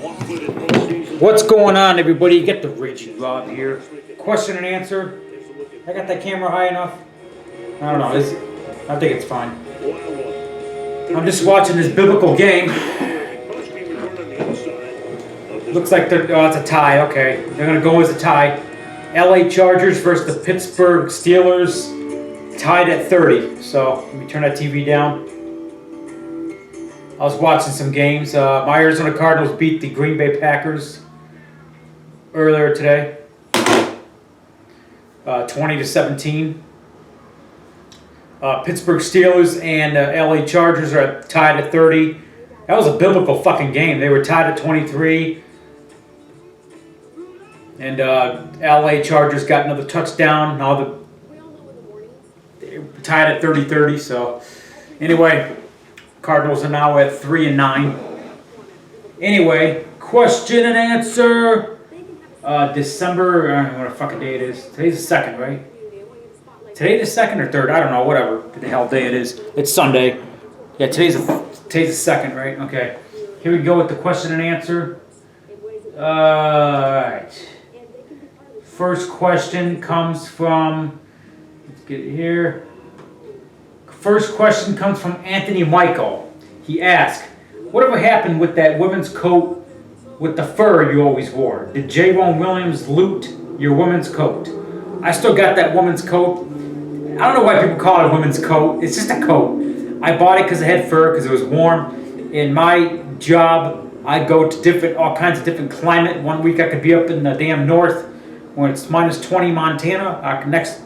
What's going on, everybody? Get the Raging Rob here. Question and answer. I got that camera high enough? I don't know. I think it's fine. I'm just watching this biblical game. Looks like it's a tie. Okay, they're gonna go as a tie. LA Chargers versus the Pittsburgh Steelers, tied at 30. So let me turn that TV down. I was watching some games. My Arizona Cardinals beat the Green Bay Packers earlier today, 20-17. Pittsburgh Steelers and LA Chargers are tied at 30. That was a biblical fucking game. They were tied at 23. And LA Chargers got another touchdown. Now they're tied at 30-30. So anyway, Cardinals are now at 3-9. Anyway, question and answer. December, I don't know what the fucking day it is. Today's the 2nd, right? Today the 2nd or 3rd? I don't know, whatever the hell day it is. It's Sunday. Yeah, today's the 2nd, right? Okay. Here we go with the question and answer. Alright. First question comes from, let's get it here. First question comes from Anthony Michael. He asked, whatever happened with that women's coat with the fur you always wore? Did J-Ron Williams loot your women's coat? I still got that woman's coat. I don't know why people call it a women's coat. It's just a coat. I bought it because it had fur, because it was warm. In my job, I go to all kinds of different climate. One week I could be up in the damn north when it's minus 20 Montana. Next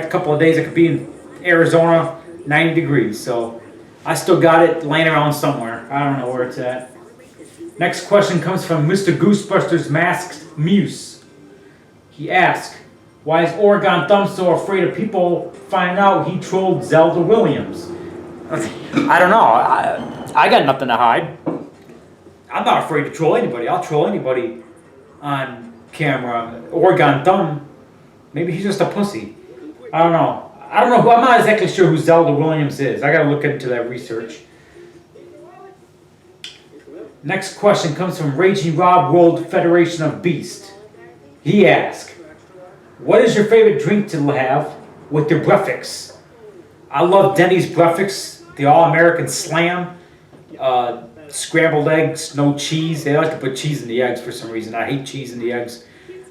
couple of days I could be in Arizona, 90 degrees. So I still got it laying around somewhere. I don't know where it's at. Next question comes from Mr. Goosebusters Masked Muse. He asked, why is Oregon Thumb so afraid of people finding out he trolled Zelda Williams? I don't know. I got nothing to hide. I'm not afraid to troll anybody. I'll troll anybody on camera. Oregon Thumb, maybe he's just a pussy. I don't know. I'm not exactly sure who Zelda Williams is. I gotta look into that research. Next question comes from Raging Rob World Federation of Beast. He asked, what is your favorite drink to have with your breakfast? I love Denny's breakfast, the All-American Slam, scrambled eggs, no cheese. They like to put cheese in the eggs for some reason. I hate cheese in the eggs.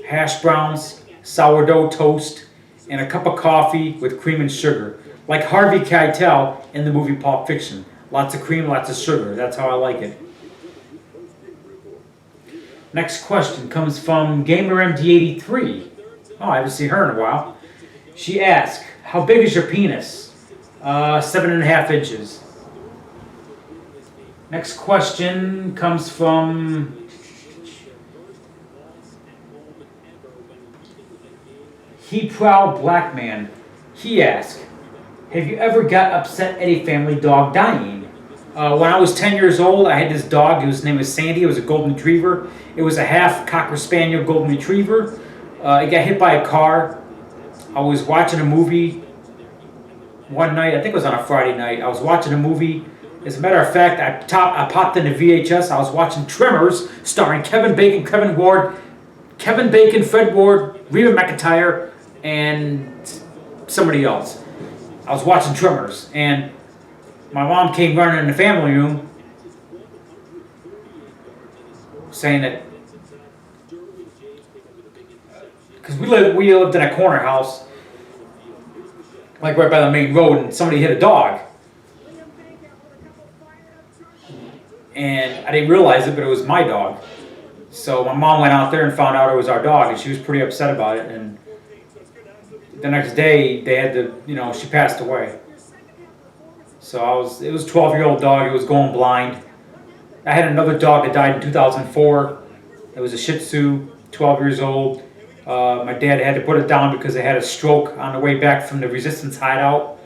Hash browns, sourdough toast, and a cup of coffee with cream and sugar. Like Harvey Keitel in the movie Pulp Fiction. Lots of cream, lots of sugar. That's how I like it. Next question comes from GamerMD83. Oh, I haven't seen her in a while. She asked, how big is your penis? 7.5 inches. Next question comes from He Proud Black Man. He asked, have you ever got upset at a family dog dying? When I was 10 years old, I had this dog. His name was Sandy. It was a golden retriever. It was a half Cocker Spaniel golden retriever. It got hit by a car. I was watching a movie one night. I think it was on a Friday night. I was watching a movie. As a matter of fact, I popped into VHS. I was watching Tremors, starring Kevin Bacon, Fred Ward, Reba McEntire, and somebody else. I was watching Tremors, and my mom came running in the family room saying that, because we lived in a corner house, like right by the main road, and somebody hit a dog. And I didn't realize it, but it was my dog. So my mom went out there and found out it was our dog, and she was pretty upset about it. And the next day, they had to, she passed away. So it was a 12-year-old dog. It was going blind. I had another dog that died in 2004. It was a Shih Tzu, 12 years old. My dad had to put it down because it had a stroke on the way back from the Resistance hideout.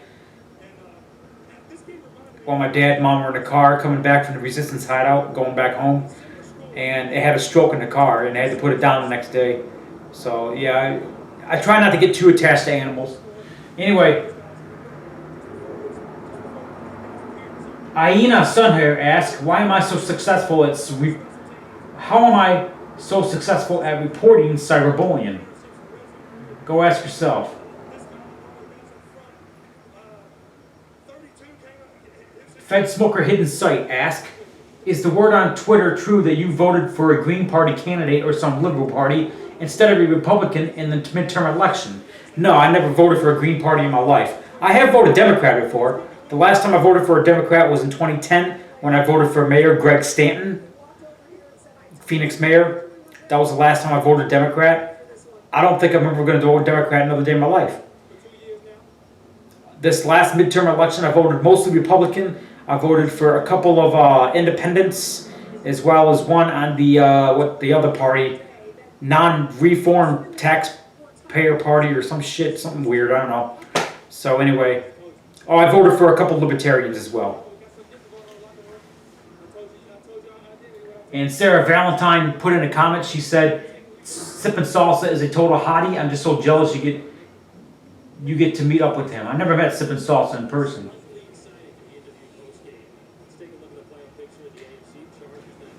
While my dad and mom were in the car coming back from the Resistance hideout, going back home. And it had a stroke in the car, and they had to put it down the next day. So, yeah, I try not to get too attached to animals. Anyway, Aina Sunhair asks, why am I so successful at How am I so successful at reporting cyberbullying? Go ask yourself. Fed Smoker Hidden Site ask, is the word on Twitter true that you voted for a Green Party candidate or some Liberal Party instead of a Republican in the midterm election? No, I never voted for a Green Party in my life. I have voted Democrat before. The last time I voted for a Democrat was in 2010 when I voted for Mayor Greg Stanton, Phoenix Mayor. That was the last time I voted Democrat. I don't think I'm ever going to vote Democrat another day in my life. This last midterm election, I voted mostly Republican. I voted for a couple of independents, as well as one on the the other party, non-reform taxpayer party or some shit, something weird. I don't know. So anyway, I voted for a couple libertarians as well. And Sarah Valentine put in a comment. She said, "Sippin' Salsa is a total hottie. I'm just so jealous you get to meet up with him." I never met Sippin' Salsa in person.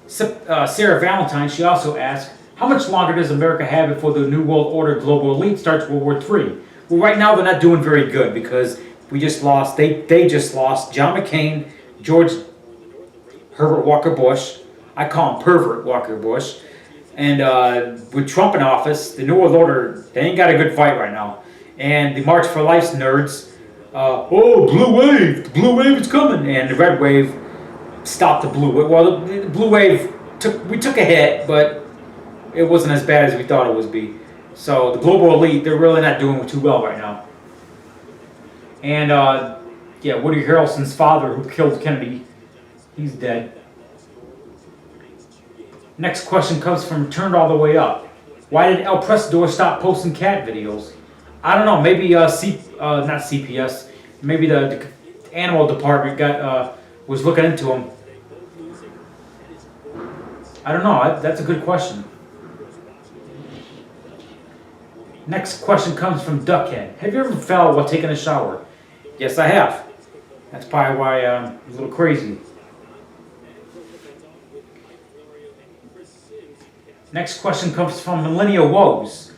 Sarah Valentine, she also asked, how much longer does America have before the New World Order global elite starts World War III? Well, right now they're not doing very good because we just lost, they just lost John McCain, George Herbert Walker Bush, I call him Pervert Walker Bush, and with Trump in office, the New World Order, they ain't got a good fight right now. And the March for Life's nerds, blue wave, the blue wave is coming, and the red wave stopped the blue wave. Well, the blue wave, we took a hit, but it wasn't as bad as we thought it would be. So the global elite, they're really not doing too well right now. And Woody Harrelson's father, who killed Kennedy, he's dead. Next question comes from Turned All the Way Up. Why did El Prestador stop posting cat videos? I don't know. Maybe not CPS. Maybe the animal department was looking into him. I don't know. That's a good question. Next question comes from Duckhead. Have you ever fell while taking a shower? Yes, I have. That's probably why I'm a little crazy. Next question comes from Millennial Woes.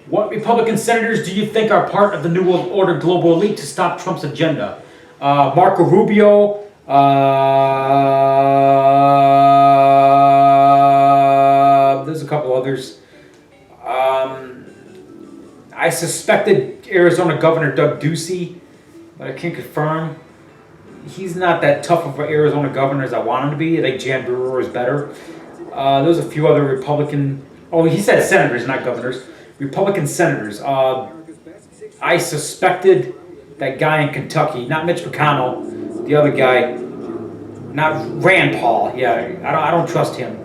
What Republican senators do you think are part of the New World Order global elite to stop Trump's agenda? Marco Rubio, there's a couple others. I suspected Arizona Governor Doug Ducey, but I can't confirm. He's not that tough of an Arizona governor as I want him to be. I think Jan Brewer is better. There's a few other Republican... Oh, he said senators, not governors. Republican senators. I suspected that guy in Kentucky, not Mitch McConnell, the other guy, not Rand Paul. Yeah, I don't trust him.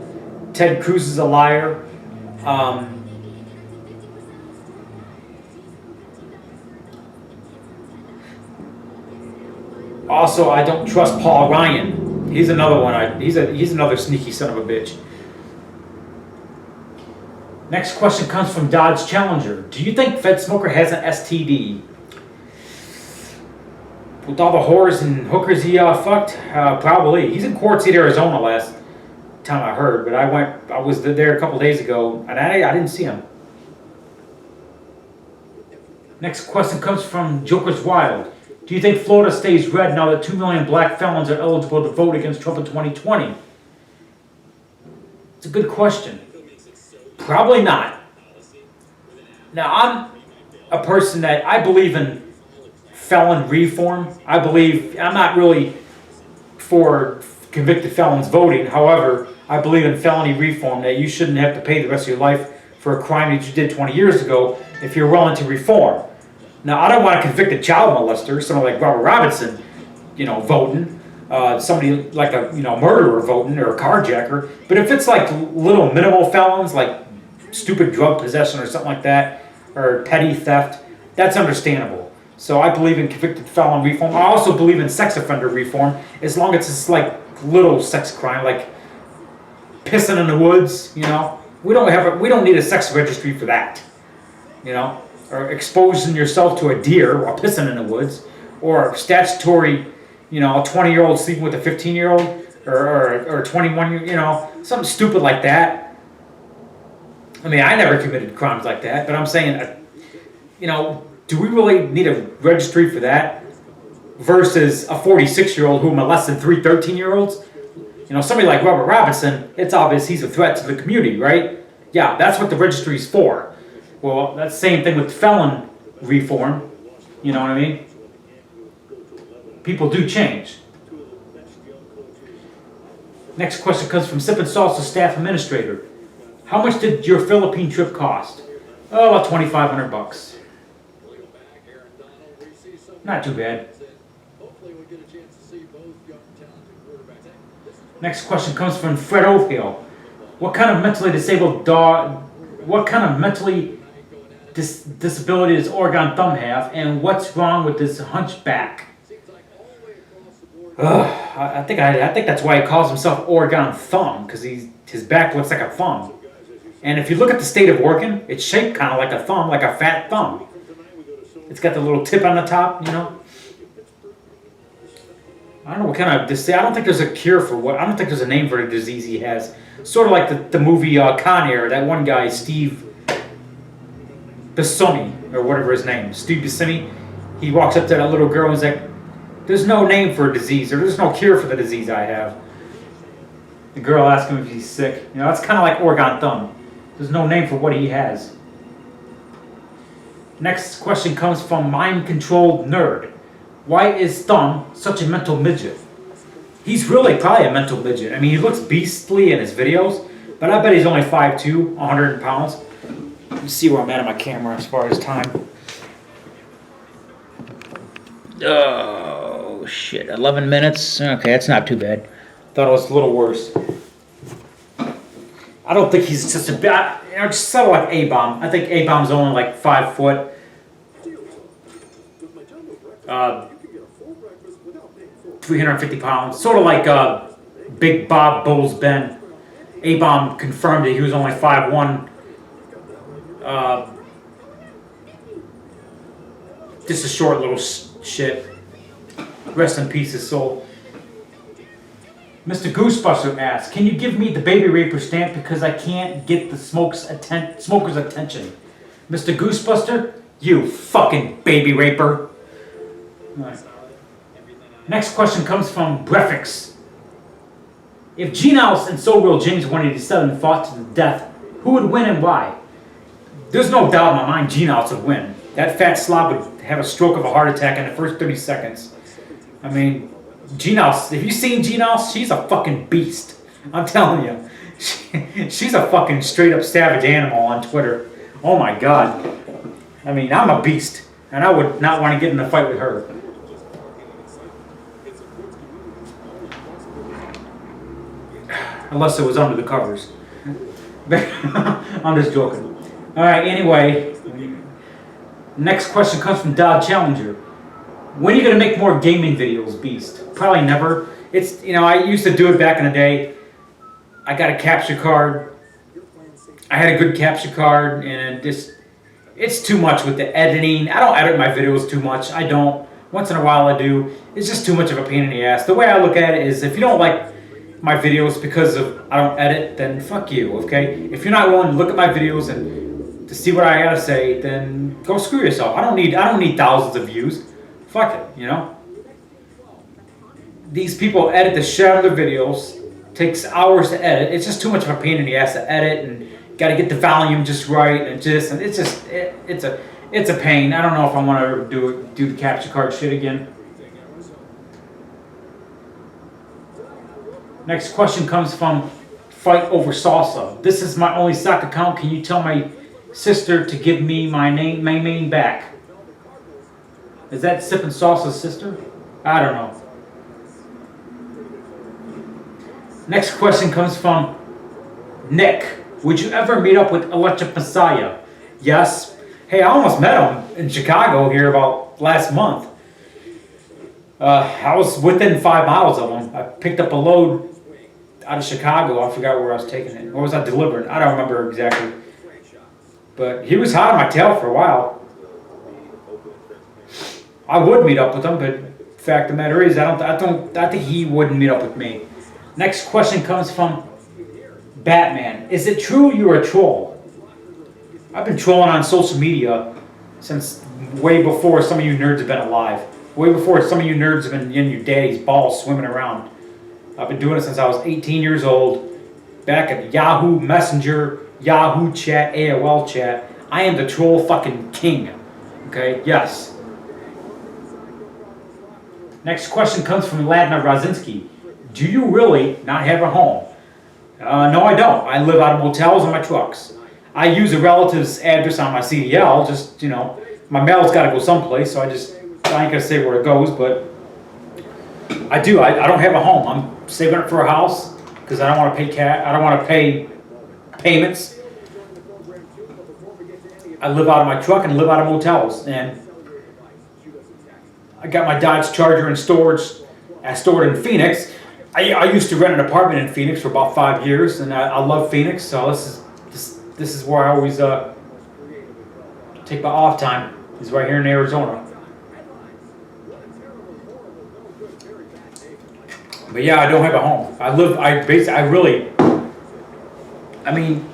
Ted Cruz is a liar. Also, I don't trust Paul Ryan. He's another one. He's another sneaky son of a bitch. Next question comes from Dodge Challenger. Do you think Fed Smoker has an STD? With all the whores and hookers he fucked? Probably. He's in Quartz City, Arizona last time I heard, but I was there a couple days ago, and I didn't see him. Next question comes from Joker's Wild. Do you think Florida stays red now that 2 million black felons are eligible to vote against Trump in 2020? It's a good question. Probably not. Now, I'm a person that I believe in felon reform. I'm not really for convicted felons voting. However, I believe in felony reform, that you shouldn't have to pay the rest of your life for a crime that you did 20 years ago if you're willing to reform. Now, I don't want a convicted child molester, someone like Robert Robinson, voting. Somebody like a murderer voting or a carjacker. But if it's like little minimal felons, like stupid drug possession or something like that, or petty theft, that's understandable. So I believe in convicted felon reform. I also believe in sex offender reform, as long as it's like little sex crime, like pissing in the woods. We don't need a sex registry for that. Or exposing yourself to a deer while pissing in the woods, or statutory, a 20-year-old sleeping with a 15-year-old, or a 21-year, something stupid like that. I mean, I never committed crimes like that, but I'm saying, you know, do we really need a registry for that versus a 46-year-old who molested 3 13-year-olds? You know, somebody like Robert Robinson, it's obvious he's a threat to the community, right? Yeah, that's what the registry's for. Well, that's the same thing with felon reform. You know what I mean? People do change. Next question comes from Sip and Salsa staff administrator. How much did your Philippine trip cost? Oh, about $2,500. Not too bad. Next question comes from Fred Oakhill. What kind of mentally disabled dog? What kind of mentally disability does Oregon Thumb have, and what's wrong with this hunchback? I think that's why he calls himself Oregon Thumb, because his back looks like a thumb. And if you look at the state of Oregon, it's shaped kind of like a thumb, like a fat thumb. It's got the little tip on the top, you know. I don't know what kind of disease. I don't think there's a cure for what. I don't think there's a name for the disease he has. Sort of like the movie Con Air. That one guy, Steve Buscemi, or whatever his name, Steve Buscemi. He walks up to that little girl and he's like, "There's no name for a disease, or there's no cure for the disease I have." The girl asks him if he's sick. You know, that's kind of like Oregon Thumb. There's no name for what he has. Next question comes from Mind Controlled Nerd. Why is Thumb such a mental midget? He's really probably a mental midget. I mean, he looks beastly in his videos, but I bet he's only 5'2", 100 pounds. Let me see where I'm at on my camera as far as time. Oh, shit. 11 minutes? Okay, that's not too bad. Thought it was a little worse. I don't think he's just a bad... You know, just sort of like A-Bomb. I think A-Bomb's only like 5 foot. 350 pounds. Sort of like Big Bob Bowles Ben. A-Bomb confirmed that he was only 5'1". Just a short little shit. Rest in peace, his soul. Mr. Goosebuster asks, can you give me the baby raper stamp because I can't get the smoker's attention? Mr. Goosebuster, you fucking baby raper. Right. Next question comes from Brefix. If Gene Ellis and So Real James 187 fought to the death, who would win and why? There's no doubt in my mind Gene Ellis would win. That fat slob would have a stroke of a heart attack in the first 30 seconds. I mean, Gene Ellis, have you seen Gene Ellis? She's a fucking beast. I'm telling you. She's a fucking straight up savage animal on Twitter. Oh my God. I mean, I'm a beast. And I would not want to get in a fight with her. Unless it was under the covers. I'm just joking. Alright, anyway. Next question comes from Dodge Challenger. When are you going to make more gaming videos, Beast? Probably never. It's, you know, I used to do it back in the day. I got a capture card. I had a good capture card, and it's too much with the editing. I don't edit my videos too much. I don't. Once in a while I do. It's just too much of a pain in the ass. The way I look at it is, if you don't like my videos because of I don't edit, then fuck you, okay? If you're not willing to look at my videos and to see what I gotta say, then go screw yourself. I don't need thousands of views. Fuck it, you know? These people edit the shit out of their videos. Takes hours to edit. It's just too much of a pain in the ass to edit, and gotta get the volume just right, and it's a pain. I don't know if I want to do the capture card shit again. Next question comes from Fight Over Salsa. This is my only stock account. Can you tell my sister to give me my main back? Is that Sippin' Salsa's sister? I don't know. Next question comes from Nick. Would you ever meet up with Electric Messiah? Yes. Hey, I almost met him in Chicago here about last month. I was within 5 miles of him. I picked up a load out of Chicago. I forgot where I was taking it. Or was I delivering? I don't remember exactly. But he was hot on my tail for a while. I would meet up with him, but the fact of the matter is, I think he wouldn't meet up with me. Next question comes from Batman. Is it true you're a troll? I've been trolling on social media since way before some of you nerds have been alive. Way before some of you nerds have been in your daddy's balls swimming around. I've been doing it since I was 18 years old. Back at Yahoo Messenger, Yahoo Chat, AOL Chat. I am the troll fucking king. Okay, yes. Next question comes from Ladna Rosinski. Do you really not have a home? No, I don't. I live out of motels and my trucks. I use a relative's address on my CDL. Just, my mail's got to go someplace, so I ain't gonna say where it goes, but I do. I don't have a home. I'm saving up for a house because I don't want to pay I don't want to pay payments. I live out of my truck and live out of motels, and I got my Dodge Charger in storage. I stored in Phoenix. I used to rent an apartment in Phoenix for about 5 years, and I love Phoenix. So this is where I always take my off time. Is right here in Arizona. But yeah, I don't have a home. I mean,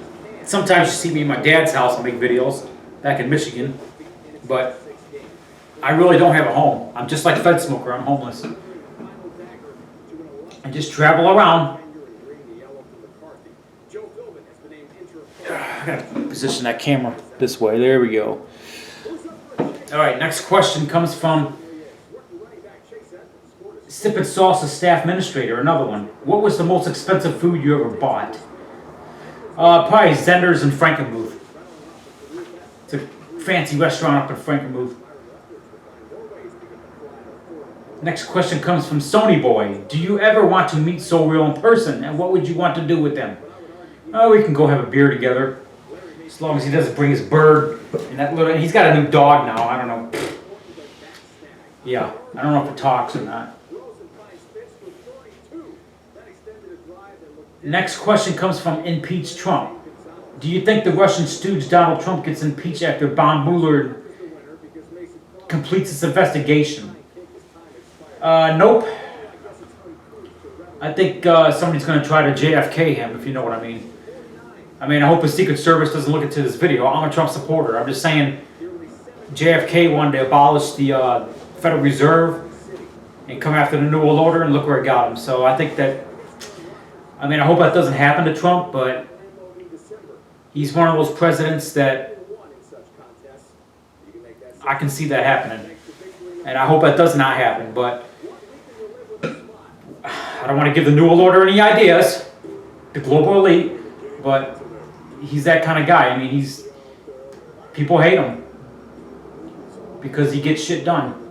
sometimes you see me in my dad's house and make videos back in Michigan, but I really don't have a home. I'm just like Fed Smoker. I'm homeless. I just travel around. I gotta position that camera this way. There we go. All right, next question comes from Sippin' Salsa staff administrator. Another one. What was the most expensive food you ever bought? Probably Zender's in Frankenmuth. It's a fancy restaurant up in Frankenmuth. Next question comes from Sony Boy. Do you ever want to meet So Real in person, and what would you want to do with them? Oh, we can go have a beer together, as long as he doesn't bring his bird and that little. He's got a new dog now. I don't know. Yeah, I don't know if it talks or not. Next question comes from Impeach Trump. Do you think the Russian stooge Donald Trump gets impeached after Von Mueller completes its investigation? Nope. I think somebody's going to try to JFK him, if you know what I mean. I hope the Secret Service doesn't look into this video. I'm a Trump supporter. I'm just saying JFK wanted to abolish the Federal Reserve and come after the New World Order, and look where it got him. So I think that, I hope that doesn't happen to Trump, but he's one of those presidents that I can see that happening. And I hope that does not happen, but I don't want to give the New World Order any ideas, the global elite, but he's that kind of guy. People hate him because he gets shit done.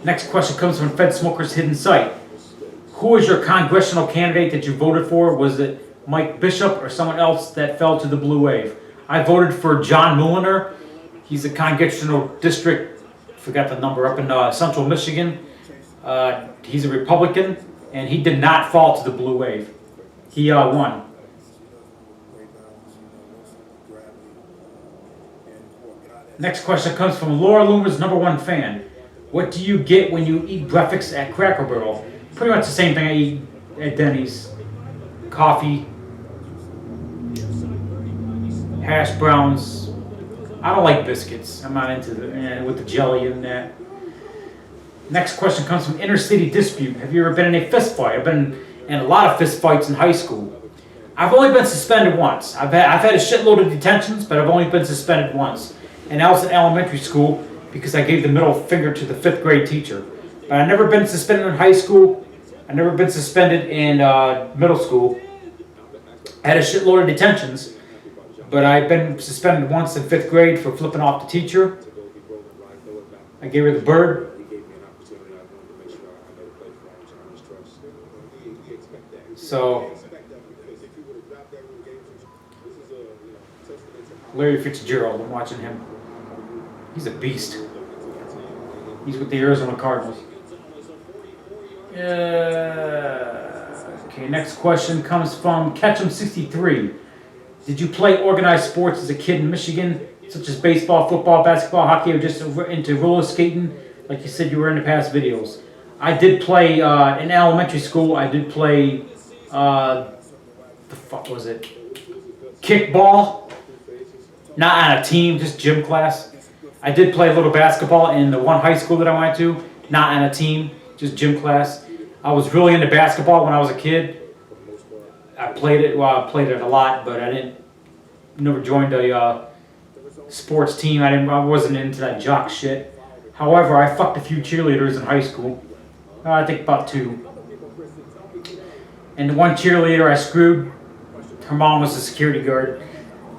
Next question comes from Fed Smoker's Hidden Sight. Who is your congressional candidate that you voted for? Was it Mike Bishop or someone else that fell to the blue wave? I voted for John Mulliner. He's a congressional district, forgot the number, up in central Michigan. He's a Republican, and he did not fall to the blue wave. He won. Next question comes from Laura Loomer's #1 fan. What do you get when you eat breakfast at Cracker Barrel? Pretty much the same thing I eat at Denny's. Coffee, hash browns. I don't like biscuits. I'm not into with the jelly and that. Next question comes from Inner City Dispute. Have you ever been in a fist fight? I've been in a lot of fist fights in high school. I've only been suspended once. I've had a shitload of detentions, but I've only been suspended once. And that was in elementary school because I gave the middle finger to the 5th grade teacher. But I've never been suspended in high school. I've never been suspended in middle school. I had a shitload of detentions, but I've been suspended once in 5th grade for flipping off the teacher. I gave her the bird. So, Larry Fitzgerald, I'm watching him. He's a beast. He's with the Arizona Cardinals. Okay, next question comes from Ketchum63. Did you play organized sports as a kid in Michigan, such as baseball, football, basketball, hockey, or just into roller skating, like you said you were in the past videos? I did play in elementary school. I did play the fuck was it? Kickball. Not on a team, just gym class. I did play a little basketball in the one high school that I went to. Not on a team, just gym class. I was really into basketball when I was a kid. I played it a lot, but never joined a sports team. I wasn't into that jock shit. However, I fucked a few cheerleaders in high school. I think about 2. And the one cheerleader I screwed, her mom was a security guard,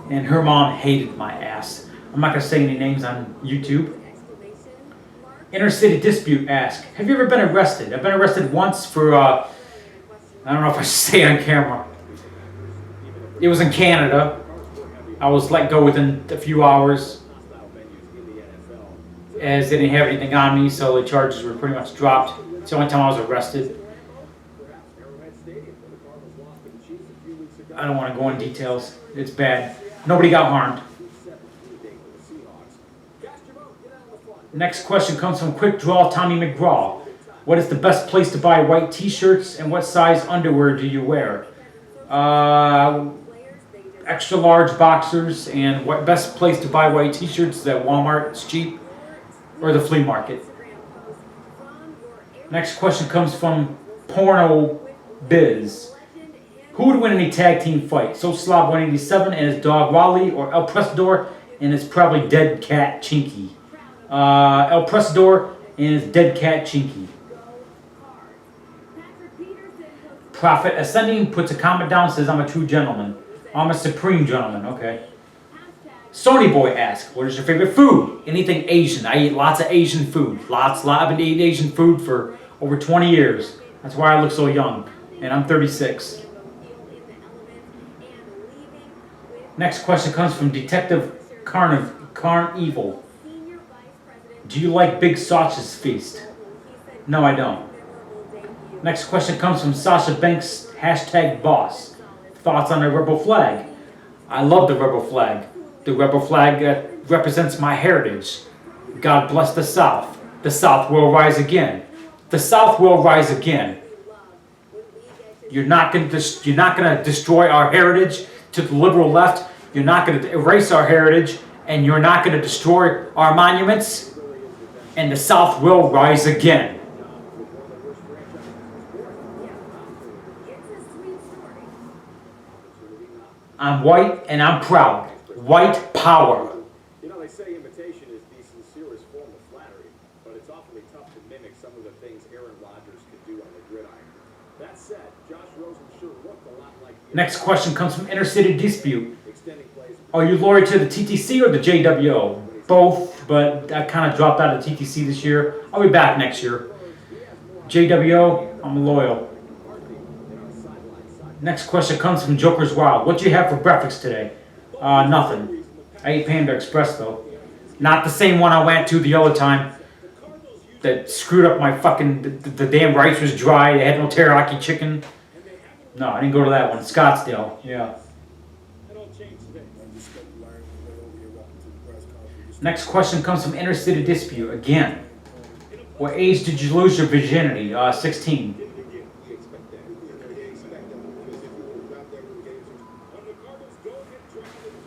and her mom hated my ass. I'm not gonna say any names on YouTube. Inner City Dispute asks, have you ever been arrested? I've been arrested once for, I don't know if I should say on camera. It was in Canada. I was let go within a few hours, as they didn't have anything on me, so the charges were pretty much dropped. It's the only time I was arrested. I don't want to go into details. It's bad. Nobody got harmed. Next question comes from Quick Draw Tommy McGraw. What is the best place to buy white t-shirts and what size underwear do you wear? Extra large boxers, and what best place to buy white t-shirts is at Walmart, it's cheap, or the flea market. Next question comes from Porno Biz. Who would win any tag team fight? So Slob 187 and his dog Wally, or El Presador and his probably dead cat Chinky? El Presador and his dead cat Chinky. Prophet Ascending puts a comment down, says I'm a true gentleman. I'm a supreme gentleman, okay. Sony Boy asks, what is your favorite food? Anything Asian. I eat lots of Asian food. I've been eating Asian food for over 20 years. That's why I look so young. And I'm 36. Next question comes from Detective Carnival. Do you like Big Sausage Feast? No, I don't. Next question comes from Sasha Banks, #boss. Thoughts on the rebel flag? I love the rebel flag. The rebel flag represents my heritage. God bless the South. The South will rise again. The South will rise again. You're not going to destroy our heritage to the liberal left. You're not going to erase our heritage, and you're not going to destroy our monuments. And the South will rise again. I'm white and I'm proud. White power. You know, they say imitation is the sincerest form of flattery, but it's awfully tough to mimic some of the things Aaron Rodgers could do on the gridiron. That said, Josh Rosen sure looked a lot like... Next question comes from Inner City Dispute. Are you loyal to the TTC or the JWO? Both, but I kind of dropped out of TTC this year. I'll be back next year. JWO, I'm loyal. Next question comes from Joker's Wild. What do you have for breakfast today? Nothing. I ate Panda Express though. Not the same one I went to the other time. That screwed up my fucking... The damn rice was dry. They had no teriyaki chicken. No, I didn't go to that one. Scottsdale. Yeah. Next question comes from Inner City Dispute. Again. What age did you lose your virginity? 16.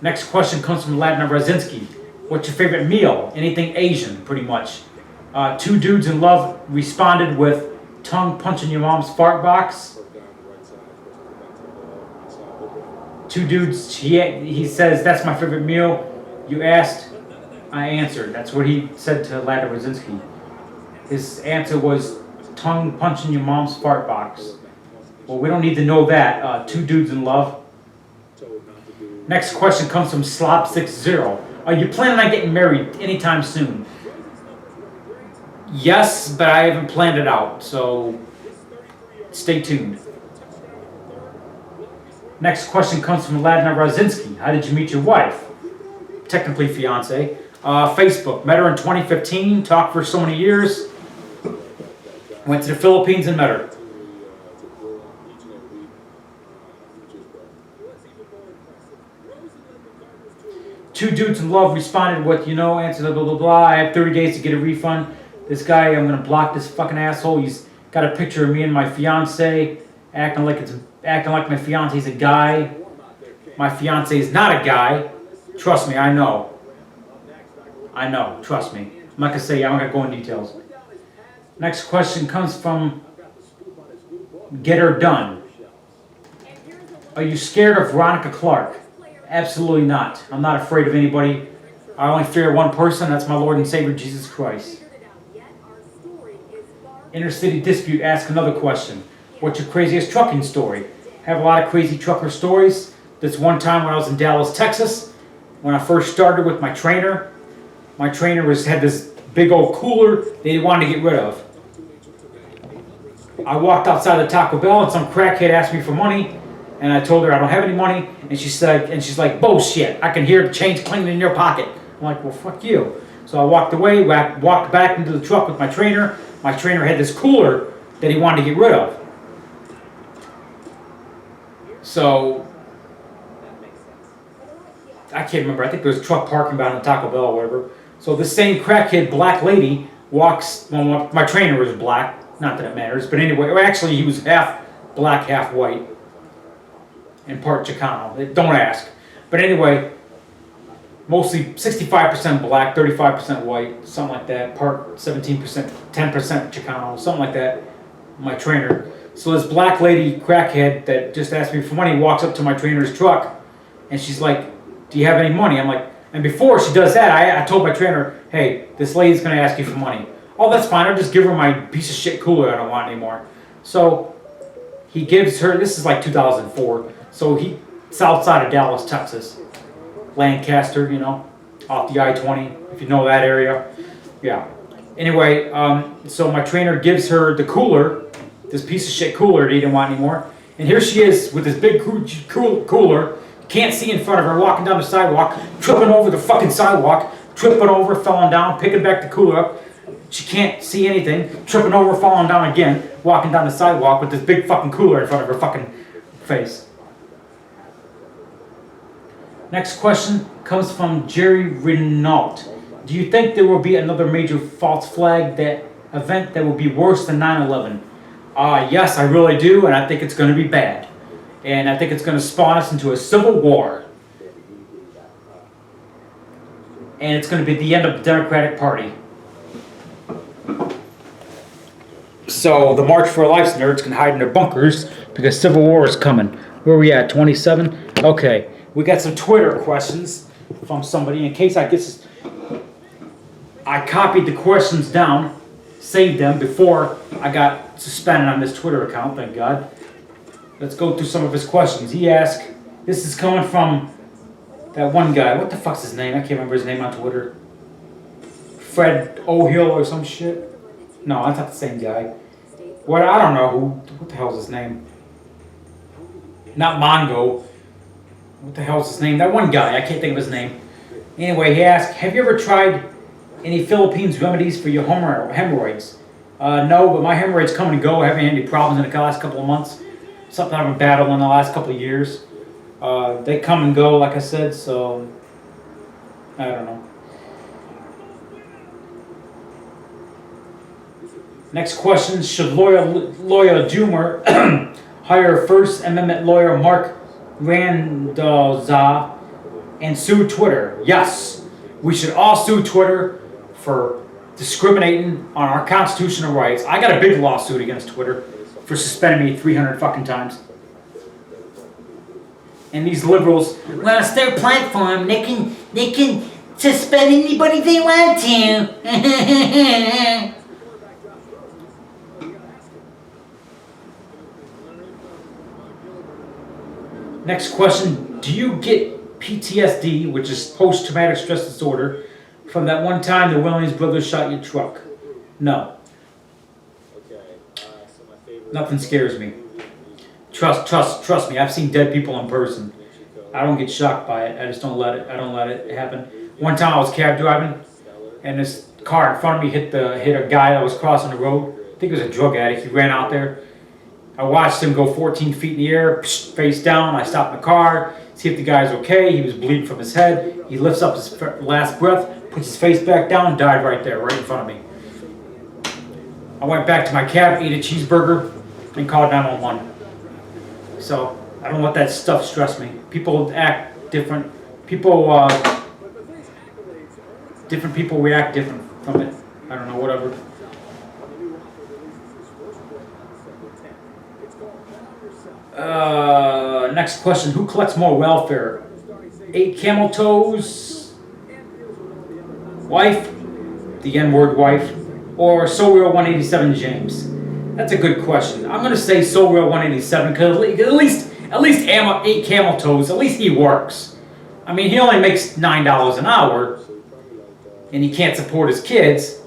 Next question comes from Ladna Razinski. What's your favorite meal? Anything Asian, pretty much. Two Dudes in Love responded with tongue punching your mom's fart box. Two Dudes, he says, that's my favorite meal. You asked, I answered. That's what he said to Ladna Razinski. His answer was tongue punching your mom's fart box. Well, we don't need to know that. Two Dudes in Love. Next question comes from Slop60. Are you planning on getting married anytime soon? Yes, but I haven't planned it out, so stay tuned. Next question comes from Ladna Razinski. How did you meet your wife? Technically fiance. Facebook. Met her in 2015. Talked for so many years. Went to the Philippines and met her. Two Dudes in Love responded with, answer blah, blah, blah, blah. I have 30 days to get a refund. This guy, I'm going to block this fucking asshole. He's got a picture of me and my fiance acting like my fiance's a guy. My fiance is not a guy. Trust me, I know. I know. Trust me. I'm not gonna say. I'm not gonna go in details. Next question comes from Get Her Done. Are you scared of Veronica Clark? Absolutely not. I'm not afraid of anybody. I only fear one person. That's my Lord and Savior Jesus Christ. Inner City Dispute asks another question. What's your craziest trucking story? I have a lot of crazy trucker stories. This one time when I was in Dallas, Texas, when I first started with my trainer had this big old cooler they wanted to get rid of. I walked outside the Taco Bell and some crackhead asked me for money, and I told her I don't have any money, and she's like, bullshit, I can hear the change clinking in your pocket. I'm like, well, fuck you. So I walked away, walked back into the truck with my trainer. My trainer had this cooler that he wanted to get rid of. So, I can't remember. I think there was a truck parking behind the Taco Bell or whatever. So this same crackhead black lady walks, well, my trainer was black. Not that it matters. But anyway, actually he was half black, half white. And part Chicano. Don't ask. But anyway, mostly 65% black, 35% white, something like that. Part 17%, 10% Chicano, something like that. My trainer. So this black lady crackhead that just asked me for money walks up to my trainer's truck, and she's like, do you have any money? I'm like, and before she does that, I told my trainer, hey, this lady's going to ask you for money. Oh, that's fine. I'll just give her my piece of shit cooler I don't want anymore. So he gives her, this is like 2004, so it's outside of Dallas, Texas. Lancaster, you know, off the I-20, if you know that area. Yeah. Anyway, so my trainer gives her the cooler, this piece of shit cooler that he didn't want anymore. And here she is with this big cooler, can't see in front of her, walking down the sidewalk, tripping over the fucking sidewalk, tripping over, falling down, picking back the cooler up. She can't see anything, tripping over, falling down again, walking down the sidewalk with this big fucking cooler in front of her fucking face. Next question comes from Jerry Renault. Do you think there will be another major false flag event that will be worse than 9/11? Yes, I really do, and I think it's going to be bad. And I think it's going to spawn us into a civil war. And it's going to be the end of the Democratic Party. So the March for Life's nerds can hide in their bunkers because civil war is coming. Where are we at? 27? Okay. We got some Twitter questions from somebody. In case I copied the questions down, saved them before I got suspended on this Twitter account, thank God. Let's go through some of his questions. He asked, this is coming from that one guy. What the fuck's his name? I can't remember his name on Twitter. Fred O'Hill or some shit? No, that's not the same guy. What? I don't know what the hell's his name? Not Mongo. What the hell's his name? That one guy. I can't think of his name. Anyway, he asked, have you ever tried any Philippines remedies for your hemorrhoids? No, but my hemorrhoids come and go. I haven't had any problems in the last couple of months. Something I've been battling the last couple of years. They come and go, like I said, so I don't know. Next question, should lawyer Doomer hire First Amendment lawyer Mark Randazza and sue Twitter? Yes, we should all sue Twitter for discriminating on our constitutional rights. I got a big lawsuit against Twitter for suspending me 300 fucking times. And these liberals, well, it's their platform. They can suspend anybody they want to. Next question, do you get PTSD, which is post-traumatic stress disorder, from that one time the Williams brothers shot your truck? No. Nothing scares me. Trust me, I've seen dead people in person. I don't get shocked by it. I just don't let it happen. One time I was cab driving, and this car in front of me hit a guy that was crossing the road. I think it was a drug addict. He ran out there. I watched him go 14 feet in the air, face down. I stopped the car, see if the guy's okay. He was bleeding from his head. He lifts up his last breath, puts his face back down, died right there, right in front of me. I went back to my cab, ate a cheeseburger, and called 911. So I don't let that stuff stress me. People act different. People, different people react different from it. I don't know, whatever. When the new author releases his first book on December 10th. It's called Bet on Yourself. Next question. Who collects more welfare? 8 camel toes? Wife? The N-word wife? Or So Real 187 James? That's a good question. I'm gonna say So Real 187 because at least 8 camel toes. At least he works. I mean, he only makes $9 an hour, and he can't support his kids,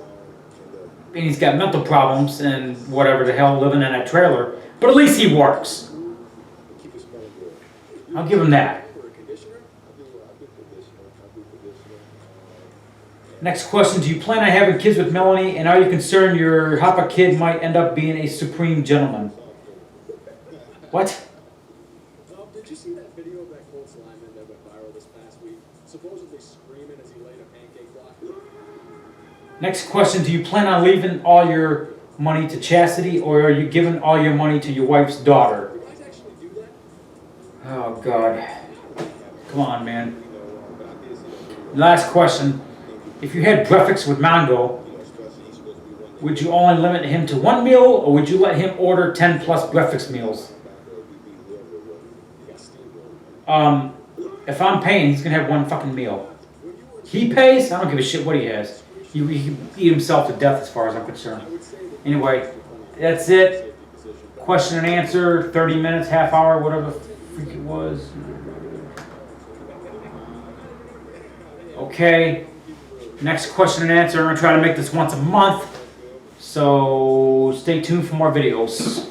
and he's got mental problems and whatever the hell living in that trailer. But at least he works. I'll give him that. Next question, do you plan on having kids with Melanie, and are you concerned your Hoppa kid might end up being a supreme gentleman? What? Did you see that video of that Colts lineman that went viral this past week? Supposedly screaming as he laid a pancake block? Next question, do you plan on leaving all your money to Chastity, or are you giving all your money to your wife's daughter? Do you guys actually do that? Oh, God. Come on, man. Last question. If you had breakfast with Mongo, would you only limit him to 1 meal, or would you let him order 10 plus breakfast meals? If I'm paying, he's gonna have 1 fucking meal. He pays, I don't give a shit what he has. He can eat himself to death as far as I'm concerned. Anyway, that's it. Question and answer, 30 minutes, half hour, whatever the freak it was. Okay. Next question and answer. I'm going to try to make this once a month. So stay tuned for more videos.